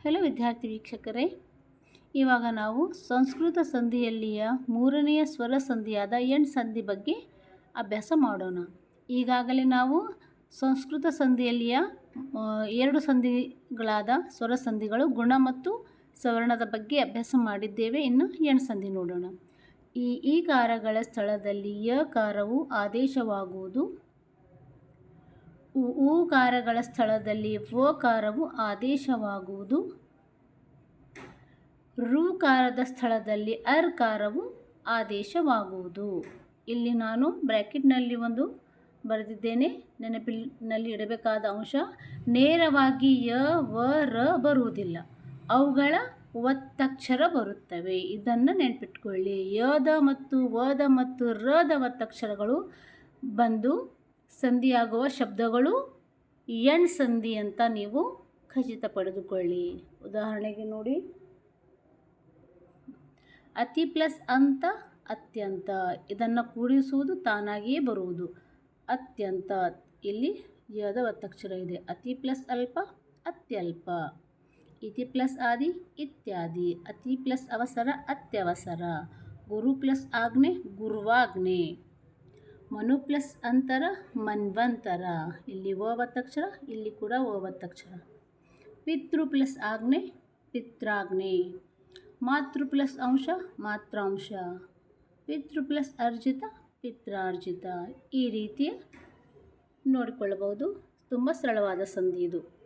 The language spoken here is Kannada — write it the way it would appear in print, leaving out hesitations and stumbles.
ಹಲೋ ವಿದ್ಯಾರ್ಥಿ ವೀಕ್ಷಕರೇ, ಇವಾಗ ನಾವು ಸಂಸ್ಕೃತ ಸಂಧಿಯಲ್ಲಿಯ ಮೂರನೆಯ ಸ್ವರ ಸಂಧಿಯಾದ ಎಣ್ ಸಂಧಿ ಬಗ್ಗೆ ಅಭ್ಯಾಸ ಮಾಡೋಣ. ಈಗಾಗಲೇ ನಾವು ಸಂಸ್ಕೃತ ಸಂಧಿಯಲ್ಲಿಯ ಎರಡು ಸಂಧಿಗಳಾದ ಸ್ವರ ಸಂಧಿಗಳು ಗುಣ ಮತ್ತು ಸವರ್ಣದ ಬಗ್ಗೆ ಅಭ್ಯಾಸ ಮಾಡಿದ್ದೇವೆ. ಇನ್ನು ಎಣ್ ಸಂಧಿ ನೋಡೋಣ. ಈ ಕಾರಗಳ ಸ್ಥಳದಲ್ಲಿ ಯಕಾರವು ಆದೇಶವಾಗುವುದು. ಉಕಾರಗಳ ಸ್ಥಳದಲ್ಲಿ ವಕಾರವು ಆದೇಶವಾಗುವುದು. ಋಕಾರದ ಸ್ಥಳದಲ್ಲಿ ಅರ್ಕಾರವು ಆದೇಶವಾಗುವುದು. ಇಲ್ಲಿ ನಾನು ಬ್ರ್ಯಾಕೆಟ್ನಲ್ಲಿ ಒಂದು ಬರೆದಿದ್ದೇನೆ. ನೆನಪಿನಲ್ಲಿ ಇಡಬೇಕಾದ ಅಂಶ, ನೇರವಾಗಿ ಯ ವ ರ ಬರುವುದಿಲ್ಲ, ಅವುಗಳ ಒತ್ತಕ್ಷರ ಬರುತ್ತವೆ. ಇದನ್ನು ನೆನಪಿಟ್ಕೊಳ್ಳಿ. ಯದ ಮತ್ತು ವದ ಮತ್ತು ರದ ಒತ್ತಕ್ಷರಗಳು ಬಂದು ಸಂಧಿಯಾಗುವ ಶಬ್ದಗಳು ಎಣ್ ಸಂಧಿ ಅಂತ ನೀವು ಖಚಿತಪಡೆದುಕೊಳ್ಳಿ. ಉದಾಹರಣೆಗೆ ನೋಡಿ, ಅತಿ ಪ್ಲಸ್ ಅಂತ ಅತ್ಯಂತ, ಇದನ್ನು ಕೂಡಿಸುವುದು ತಾನಾಗಿಯೇ ಬರುವುದು. ಅತ್ಯಂತ, ಇಲ್ಲಿ ಯದ ಒತ್ತಕ್ಷರ ಇದೆ. ಅತಿ ಪ್ಲಸ್ ಅಲ್ಪ ಅತ್ಯಲ್ಪ. ಇತಿ ಪ್ಲಸ್ ಆದಿ ಇತ್ಯಾದಿ. ಅತಿ ಪ್ಲಸ್ ಅವಸರ ಅತ್ಯವಸರ. ಗುರು ಪ್ಲಸ್ ಆಜ್ಞೆ ಗುರುವಾಜ್ಞೆ. ಮನು ಪ್ಲಸ್ ಅಂತರ ಮನ್ವಂತರ. ಇಲ್ಲಿ ವ ಒತ್ತಕ್ಷರ, ಇಲ್ಲಿ ಕೂಡ ವ ಒತ್ತಕ್ಷರ. ಪಿತೃ ಪ್ಲಸ್ ಆಜ್ಞೆ ಪಿತ್ರಾಜ್ಞೆ. ಮಾತೃ ಪ್ಲಸ್ ಅಂಶ ಮಾತ್ರಾಂಶ. ಪಿತೃ ಪ್ಲಸ್ ಅರ್ಜಿತ ಪಿತ್ರಾರ್ಜಿತ. ಈ ರೀತಿ ನೋಡಿಕೊಳ್ಳಬಹುದು. ತುಂಬ ಸರಳವಾದ ಸಂಧಿ ಇದು.